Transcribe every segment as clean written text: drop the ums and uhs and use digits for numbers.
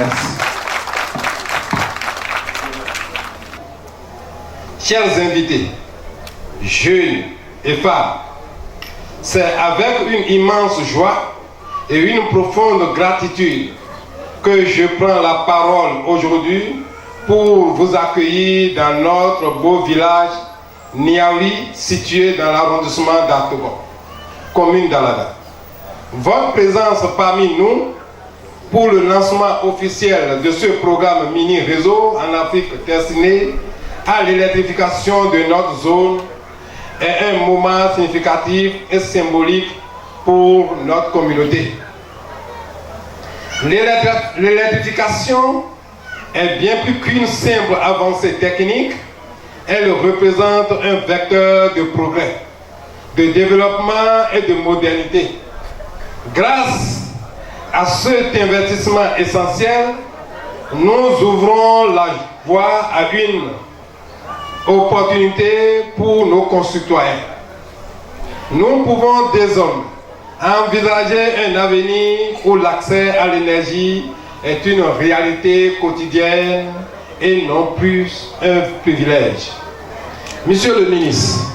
Merci. Chers invités, jeunes et femmes, c'est avec une immense joie et une profonde gratitude que je prends la parole aujourd'hui pour vous accueillir dans notre beau village Niaouli, situé dans l'arrondissement d'Artogon, commune d'Alada. Votre présence parmi nous pour le lancement officiel de ce programme mini-réseau en Afrique destiné à l'électrification de notre zone est un moment significatif et symbolique pour notre communauté. L'électrification est bien plus qu'une simple avancée technique, elle représente un vecteur de progrès, de développement et de modernité. Grâce à cet investissement essentiel, nous ouvrons la voie à une opportunité pour nos concitoyens. Nous pouvons désormais envisager un avenir où l'accès à l'énergie est une réalité quotidienne et non plus un privilège. Monsieur le ministre,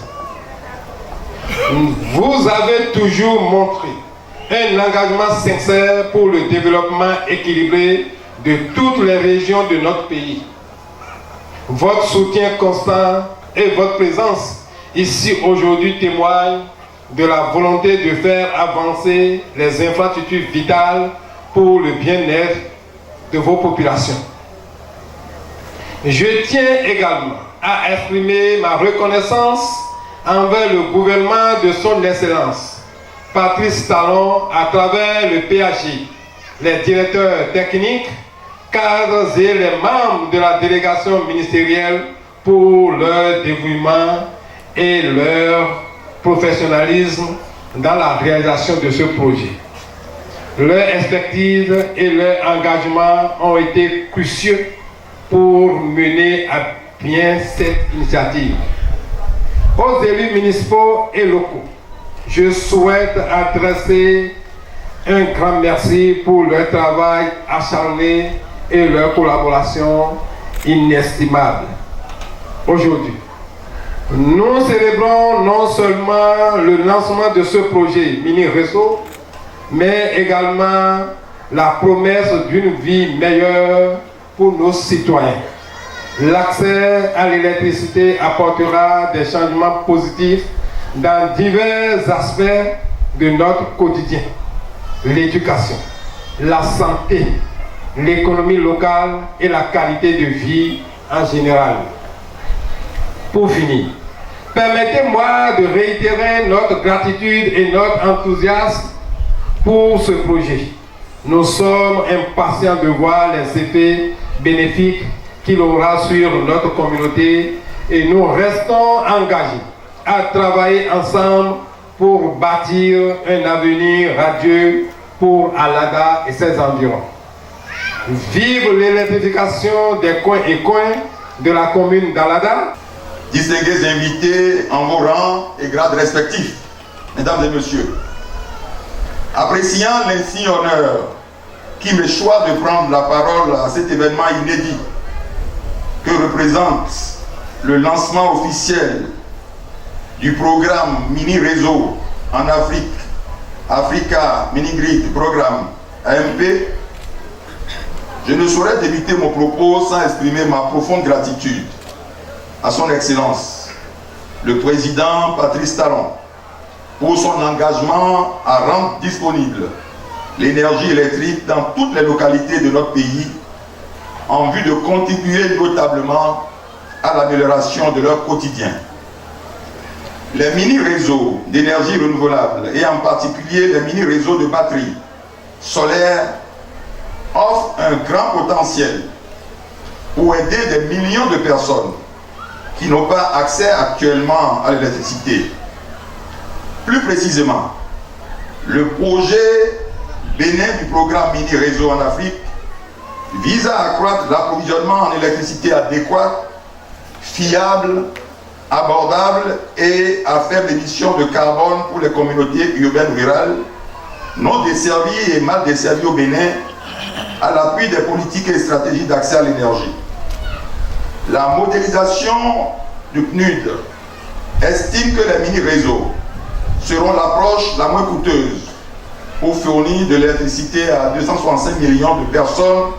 vous avez toujours montré un engagement sincère pour le développement équilibré de toutes les régions de notre pays. Votre soutien constant et votre présence ici aujourd'hui témoignent de la volonté de faire avancer les infrastructures vitales pour le bien-être de vos populations. Je tiens également à exprimer ma reconnaissance envers le gouvernement de son Excellence, Patrice Talon, à travers le PHI, les directeurs techniques, cadres et les membres de la délégation ministérielle pour leur dévouement et leur professionnalisme dans la réalisation de ce projet. Leur expertise et leur engagement ont été cruciaux pour mener à bien cette initiative. Aux élus municipaux et locaux, je souhaite adresser un grand merci pour leur travail acharné et leur collaboration inestimable. Aujourd'hui, nous célébrons non seulement le lancement de ce projet mini-réseau, mais également la promesse d'une vie meilleure pour nos citoyens. L'accès à l'électricité apportera des changements positifs dans divers aspects de notre quotidien. L'éducation, la santé, l'économie locale et la qualité de vie en général. Pour finir, permettez-moi de réitérer notre gratitude et notre enthousiasme pour ce projet. Nous sommes impatients de voir les effets bénéfiques qu'il aura sur notre communauté et nous restons engagés à travailler ensemble pour bâtir un avenir radieux pour Alada et ses environs. Vive l'électrification des coins et coins de la commune d'Alada. Distingués invités en vos rangs et grades respectifs, mesdames et messieurs, appréciant l'insigne honneur qui me choisit de prendre la parole à cet événement inédit que représente le lancement officiel du programme mini-réseau en Afrique, Africa Mini-Grid Programme AMP, je ne saurais débuter mon propos sans exprimer ma profonde gratitude à son Excellence, le Président Patrice Talon, pour son engagement à rendre disponible l'énergie électrique dans toutes les localités de notre pays en vue de contribuer notablement à l'amélioration de leur quotidien. Les mini-réseaux d'énergie renouvelable et en particulier les mini-réseaux de batterie solaire offrent un grand potentiel pour aider des millions de personnes qui n'ont pas accès actuellement à l'électricité. Plus précisément, le projet Bénin du programme mini-réseau en Afrique vise à accroître l'approvisionnement en électricité adéquate, fiable, abordable et à faible émission de carbone pour les communautés urbaines rurales non desservies et mal desservies au Bénin à l'appui des politiques et stratégies d'accès à l'énergie. La modélisation du PNUD estime que les mini-réseaux seront l'approche la moins coûteuse pour fournir de l'électricité à 265 millions de personnes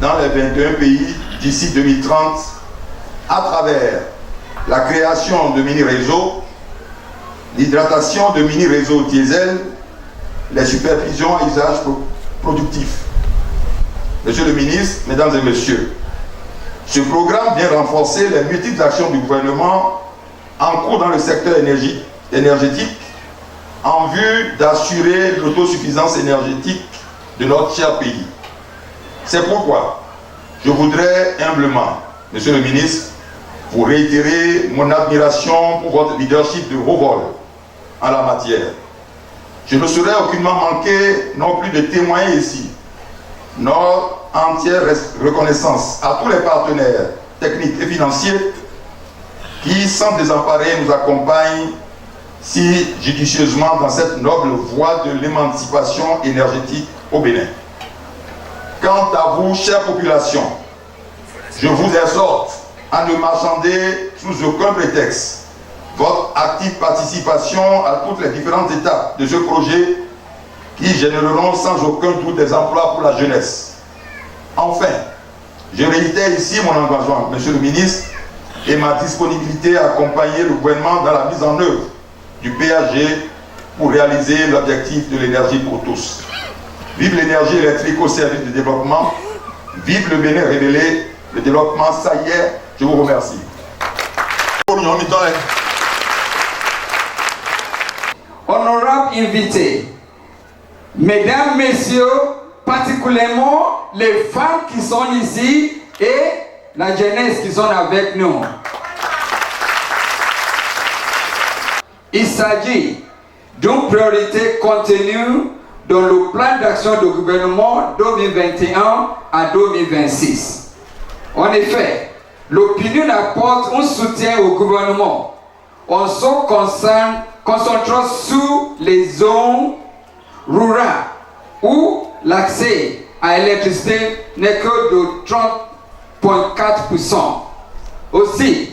dans les 21 pays d'ici 2030 à travers la création de mini-réseaux, l'hydratation de mini-réseaux diesel, les supervisions à usage productif. Monsieur le ministre, mesdames et messieurs, ce programme vient renforcer les multiples actions du gouvernement en cours dans le secteur énergétique en vue d'assurer l'autosuffisance énergétique de notre cher pays. C'est pourquoi je voudrais humblement, monsieur le ministre, vous réitérer mon admiration pour votre leadership de haut vol en la matière. Je ne saurais aucunement manquer non plus de témoigner ici notre entière reconnaissance à tous les partenaires techniques et financiers qui, sans désemparer, nous accompagnent si judicieusement dans cette noble voie de l'émancipation énergétique au Bénin. Quant à vous, chère population, je vous exhorte à ne marchander sous aucun prétexte votre active participation à toutes les différentes étapes de ce projet qui généreront sans aucun doute des emplois pour la jeunesse. Enfin, je réitère ici mon engagement, monsieur le ministre, et ma disponibilité à accompagner le gouvernement dans la mise en œuvre du PAG pour réaliser l'objectif de l'énergie pour tous. Vive l'énergie électrique au service du développement, vive le Bénin révélé, le développement, ça y est, je vous remercie. Honorables invités, mesdames, messieurs, particulièrement les femmes qui sont ici et la jeunesse qui sont avec nous. Il s'agit d'une priorité contenue dans le plan d'action du gouvernement 2021 à 2026. En effet, l'opinion apporte un soutien au gouvernement en se concentrant sur les zones rurales où l'accès à l'électricité n'est que de 30,4%. Aussi,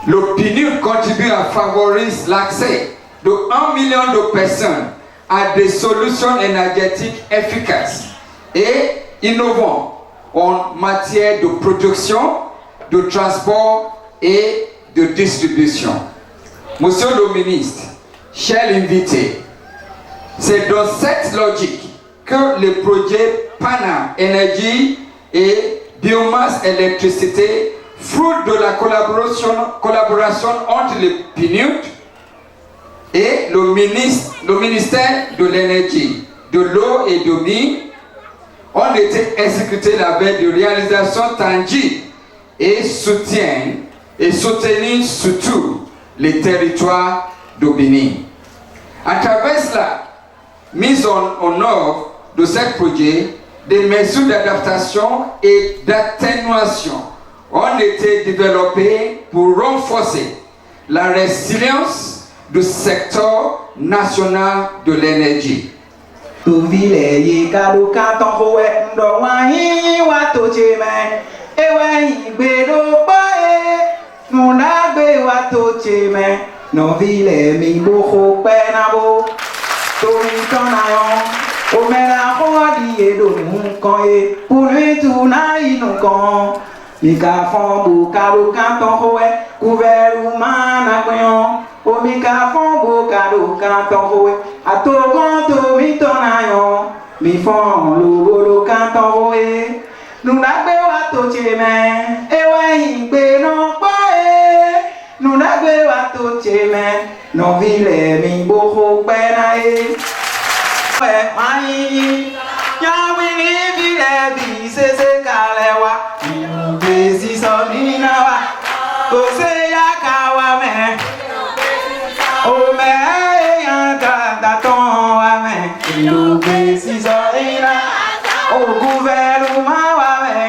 l'opinion contribue à favoriser l'accès de 1 million de personnes à des solutions énergétiques efficaces et innovantes en matière de production, de transport et de distribution. Monsieur le ministre, chers invités, c'est dans cette logique que le projet Panam Énergie et Biomasse Électricité, fruit de la collaboration entre le PNUD et le ministère de l'Énergie, de l'eau et de mines, ont été exécutés la veille de réalisation tangible et soutenir surtout les territoires de Bénin. À travers la mise en œuvre de ce projet, des mesures d'adaptation et d'atténuation ont été développées pour renforcer la résilience du secteur national de l'énergie. Mika fombo kado kanton hoe couvert mana koyon o mika fombo kado kanton hoe atogonto mitonayon mi fon lo kanton hoe nunagbe wa to cheme ewe ingbe no pae nunagbe wa to cheme no vile mi boho pena e mai ya wini vile bi se kalewa Besi somina wa, kose ya kawa me, o me ya daton wa me. Besi somina, o gouvernement wa me,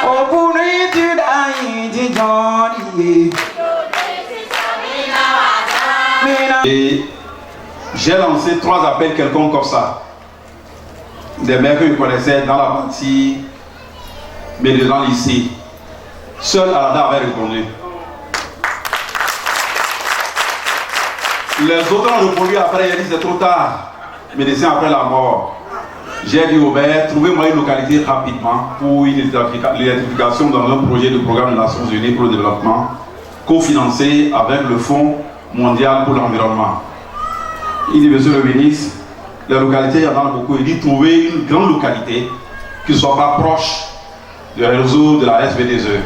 o pourriture d'aïe di joli. Et j'ai lancé 3 appels quelconques comme ça. des maires que je connaissais dans la partie médecin lycée. Seul Alada avait répondu. Les autres ont répondu après, il a dit c'est trop tard. Médecin après la mort. J'ai dit au maire, trouvez-moi une localité rapidement pour une électrification dans un projet de programme des Nations Unies pour le développement, cofinancé avec le Fonds mondial pour l'environnement. Il dit, monsieur le ministre, les localités, il y en a beaucoup. Il dit, trouvez une grande localité qui ne soit pas proche du réseau de la SVDE.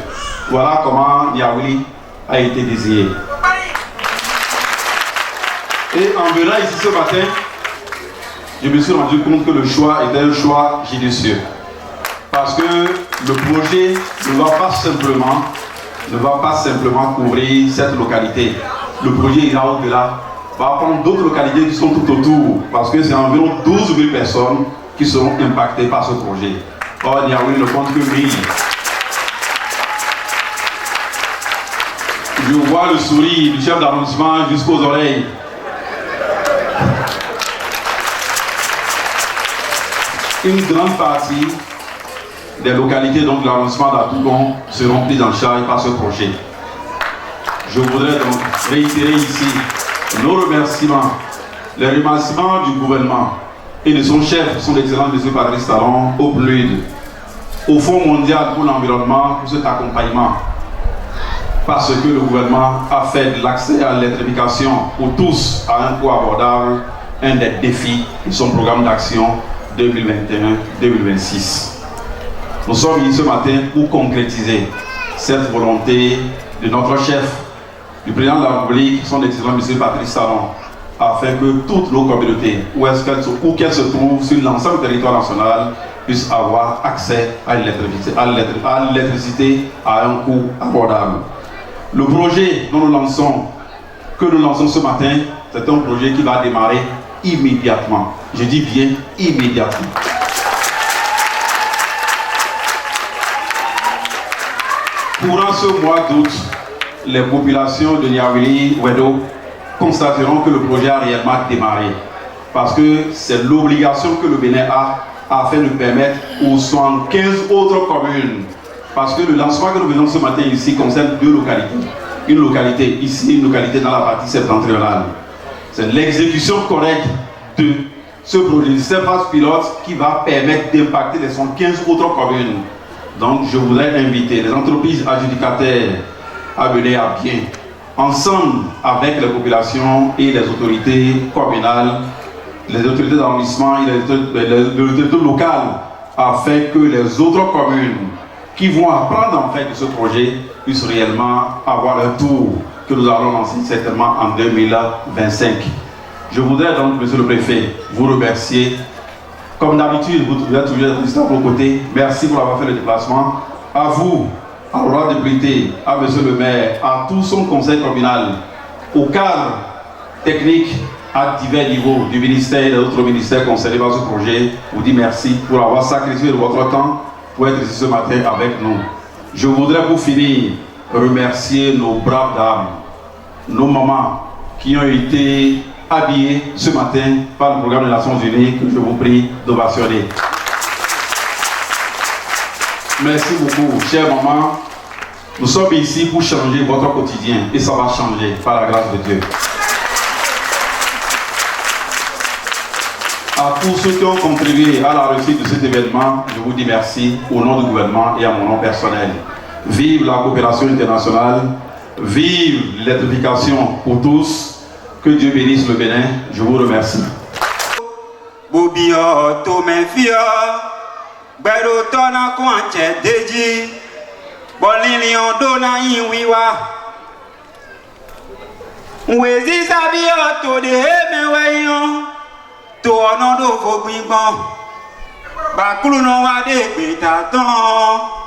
Voilà comment Niawili a été désigné. Et en venant ici ce matin, je me suis rendu compte que le choix était un choix judicieux. Parce que le projet ne va pas simplement couvrir cette localité. Le projet ira au-delà, va prendre d'autres localités qui sont tout autour. Parce que c'est environ 12 000 personnes qui seront impactées par ce projet. Or, Niawili ne compte que 1000. Je vois le sourire du chef d'arrondissement jusqu'aux oreilles. Une grande partie des localités donc de l'arrondissement d'Atougon seront prises en charge par ce projet. Je voudrais donc réitérer ici nos remerciements, les remerciements du gouvernement et de son chef, son excellence M. Patrice Talon, au PNUD, au Fonds mondial pour l'environnement pour cet accompagnement. Parce que le gouvernement a fait de l'accès à l'électrification pour tous à un coût abordable un des défis de son programme d'action 2021-2026. Nous sommes ici ce matin pour concrétiser cette volonté de notre chef, du président de la République, son excellence M. Patrice Talon, afin que toutes nos communautés, où qu'elles se trouvent sur l'ensemble du territoire national, puissent avoir accès à l'électricité à un coût abordable. Le projet que nous lançons ce matin, c'est un projet qui va démarrer immédiatement. Je dis bien immédiatement. Courant ce mois d'août, les populations de Niawili, Wedo, constateront que le projet a réellement démarré. Parce que c'est l'obligation que le Bénin a afin de permettre aux 75 autres communes. Parce que le lancement que nous venons ce matin ici concerne deux localités. Une localité ici, une localité dans la partie septentrionale. C'est l'exécution correcte de ce projet, de cette phase pilote qui va permettre d'impacter les 115 autres communes. Donc je voudrais inviter les entreprises adjudicataires à mener à bien, ensemble avec les populations et les autorités communales, les autorités d'arrondissement et les autorités locales, afin que les autres communes qui vont apprendre en fait de ce projet puissent réellement avoir un tour que nous allons lancer certainement en 2025. Je voudrais donc, monsieur le préfet, vous remercier. Comme d'habitude, vous êtes toujours à vos côtés. Merci pour avoir fait le déplacement. À vous, à l'ordre de député, à monsieur le maire, à tout son conseil communal, au cadre technique à divers niveaux du ministère et d'autres ministères concernés par ce projet, vous dis merci pour avoir sacrifié de votre temps pour être ici ce matin avec nous. Je voudrais pour finir remercier nos braves dames, nos mamans qui ont été habillées ce matin par le programme des Nations Unies que je vous prie d'ovationner. Merci beaucoup, chère maman. Nous sommes ici pour changer votre quotidien et ça va changer par la grâce de Dieu. À tous ceux qui ont contribué à la réussite de cet événement, je vous dis merci au nom du gouvernement et à mon nom personnel. Vive la coopération internationale, vive l'électrification pour tous. Que Dieu bénisse le Bénin. Je vous remercie. Bobio Tomefia, Berotona Kwanche Deji, Bolinion Dona Inwiwa. Wezi Sabio to the Hemewayon, to Onodo Fogbingon, Bakulu no Wade Betaton.